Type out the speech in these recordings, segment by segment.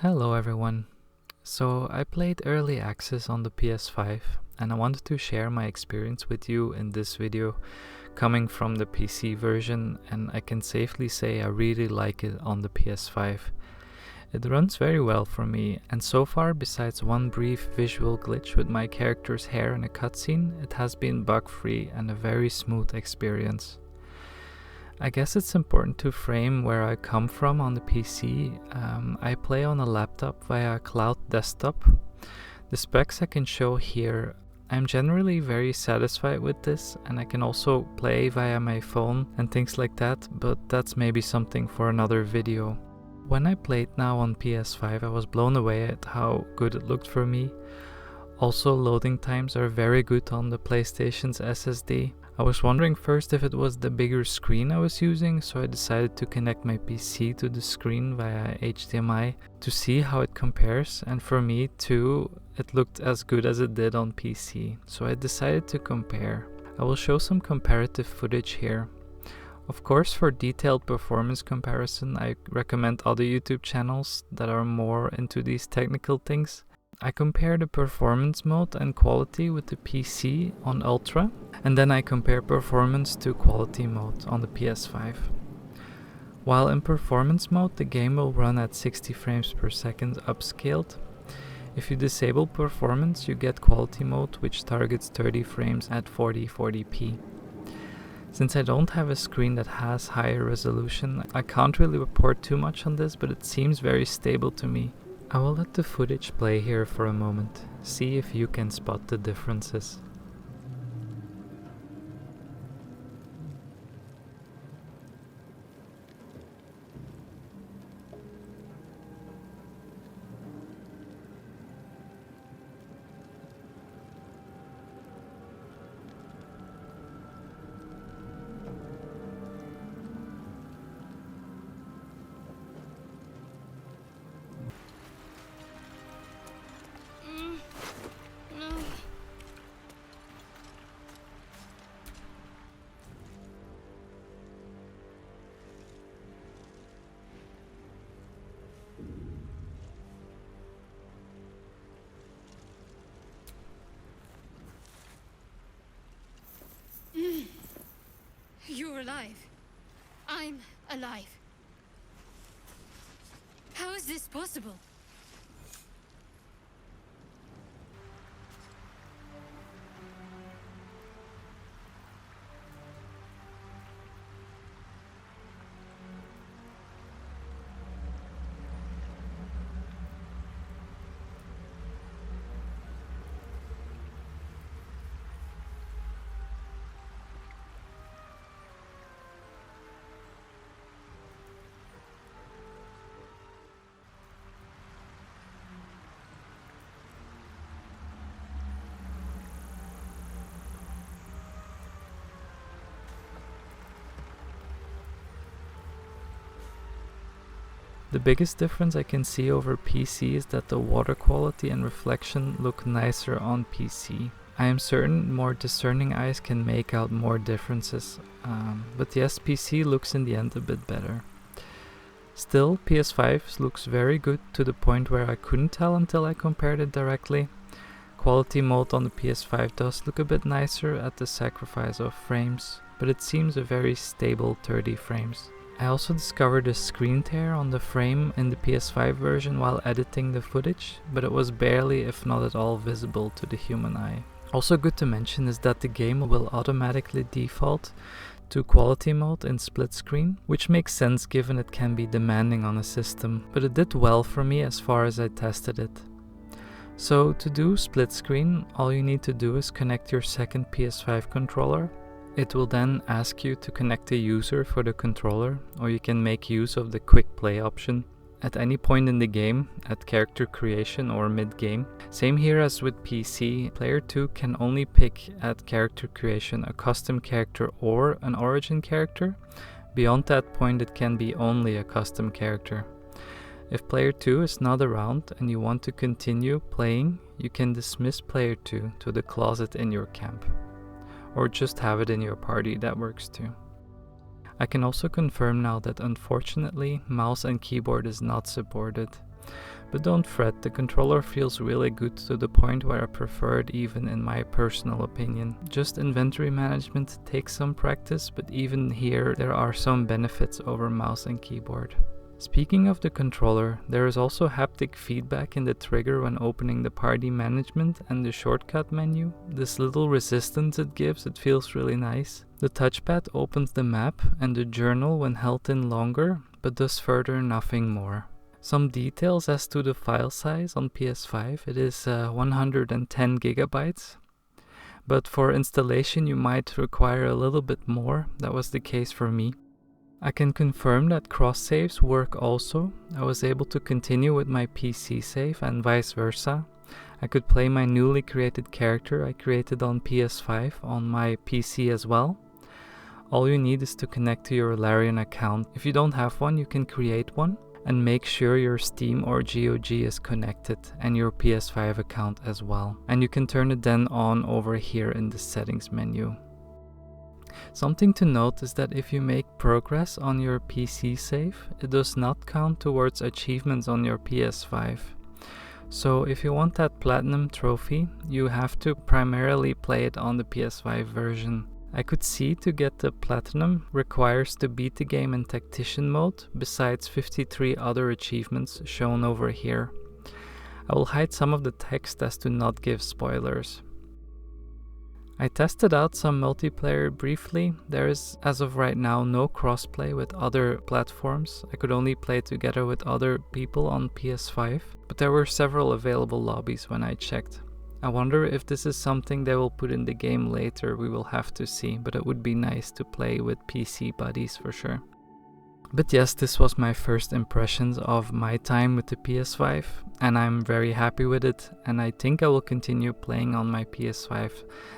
Hello everyone. So I played early access on the PS5 and I wanted to share my experience with you in this video coming from the PC version, and I can safely say I really like it on the PS5. It runs very well for me, and so far, besides one brief visual glitch with my character's hair in a cutscene, it has been bug-free and a very smooth experience. I guess it's important to frame where I come from on the PC. I play on a laptop via cloud desktop. The specs I can show here, I'm generally very satisfied with this, and I can also play via my phone and things like that, but that's maybe something for another video. When I played now on PS5, I was blown away at how good it looked for me. Also, loading times are very good on the PlayStation's SSD. I was wondering first if it was the bigger screen I was using, so I decided to connect my PC to the screen via HDMI to see how it compares, and for me too, it looked as good as it did on PC, so I decided to compare. I will show some comparative footage here. Of course, for detailed performance comparison, I recommend other YouTube channels that are more into these technical things. I compare the performance mode and quality with the PC on Ultra, and then I compare performance to quality mode on the PS5. While in performance mode, the game will run at 60 frames per second upscaled. If you disable performance, you get quality mode, which targets 30 frames at 4040p. Since I don't have a screen that has higher resolution, I can't really report too much on this, but it seems very stable to me. I will let the footage play here for a moment, see if you can spot the differences. You're alive. I'm alive. How is this possible? The biggest difference I can see over PC is that the water quality and reflection look nicer on PC. I am certain more discerning eyes can make out more differences, but yes, PC looks in the end a bit better. Still, PS5 looks very good to the point where I couldn't tell until I compared it directly. Quality mode on the PS5 does look a bit nicer at the sacrifice of frames, but it seems a very stable 30 frames. I also discovered a screen tear on the frame in the PS5 version while editing the footage, but it was barely, if not at all, visible to the human eye. Also good to mention is that the game will automatically default to quality mode in split screen, which makes sense given it can be demanding on a system, but it did well for me as far as I tested it. So to do split screen, all you need to do is connect your second PS5 controller. It will then ask you to connect a user for the controller, or you can make use of the quick play option at any point in the game, at character creation or mid-game. Same here as with PC, player 2 can only pick at character creation a custom character or an origin character. Beyond that point it can be only a custom character. If player 2 is not around and you want to continue playing, you can dismiss player 2 to the closet in your camp. Or just have it in your party, that works too. I can also confirm now that unfortunately mouse and keyboard is not supported. But don't fret, the controller feels really good to the point where I prefer it even in my personal opinion. Just inventory management takes some practice, but even here there are some benefits over mouse and keyboard. Speaking of the controller, there is also haptic feedback in the trigger when opening the party management and the shortcut menu. This little resistance it gives, it feels really nice. The touchpad opens the map and the journal when held in longer, but does further nothing more. Some details as to the file size on PS5, it is 110 gigabytes. But for installation you might require a little bit more, that was the case for me. I can confirm that cross saves work also. I was able to continue with my PC save and vice versa. I could play my newly created character I created on PS5 on my PC as well. All you need is to connect to your Larian account. If you don't have one, you can create one. And make sure your Steam or GOG is connected and your PS5 account as well. And you can turn it then on over here in the settings menu. Something to note is that if you make progress on your PC save, it does not count towards achievements on your PS5. So if you want that platinum trophy, you have to primarily play it on the PS5 version. I could see to get the platinum requires to beat the game in tactician mode, besides 53 other achievements shown over here. I will hide some of the text as to not give spoilers. I tested out some multiplayer briefly. There is, as of right now, no crossplay with other platforms. I could only play together with other people on PS5, but there were several available lobbies when I checked. I wonder if this is something they will put in the game later, we will have to see, but it would be nice to play with PC buddies for sure. But yes, this was my first impressions of my time with the PS5, and I'm very happy with it, and I think I will continue playing on my PS5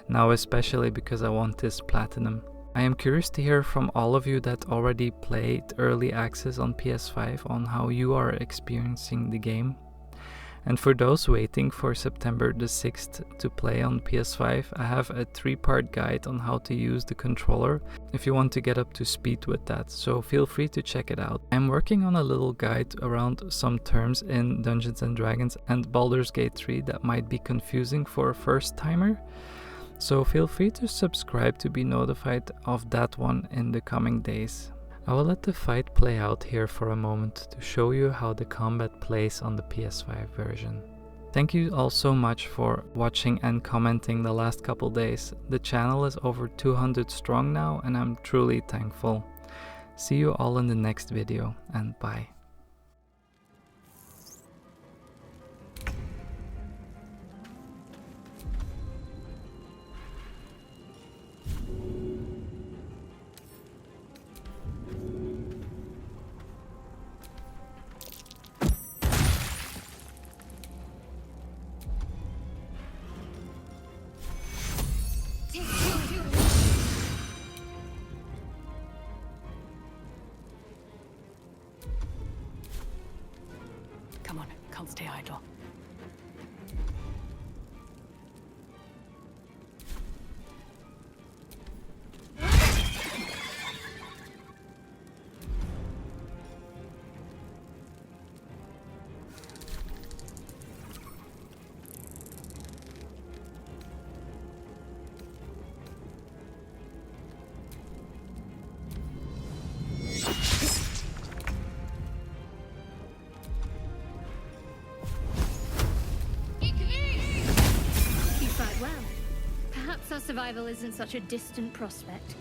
now, especially because I want this platinum. I am curious to hear from all of you that already played early access on PS5 on how you are experiencing the game. And for those waiting for September the 6th to play on PS5, I have a 3-part guide on how to use the controller if you want to get up to speed with that, so feel free to check it out. I'm working on a little guide around some terms in Dungeons & Dragons and Baldurs Gate 3 that might be confusing for a first timer, so feel free to subscribe to be notified of that one in the coming days. I will let the fight play out here for a moment to show you how the combat plays on the PS5 version. Thank you all so much for watching and commenting the last couple days. The channel is over 200 strong now and I'm truly thankful. See you all in the next video and bye. Come on, can't stay idle. Survival isn't such a distant prospect.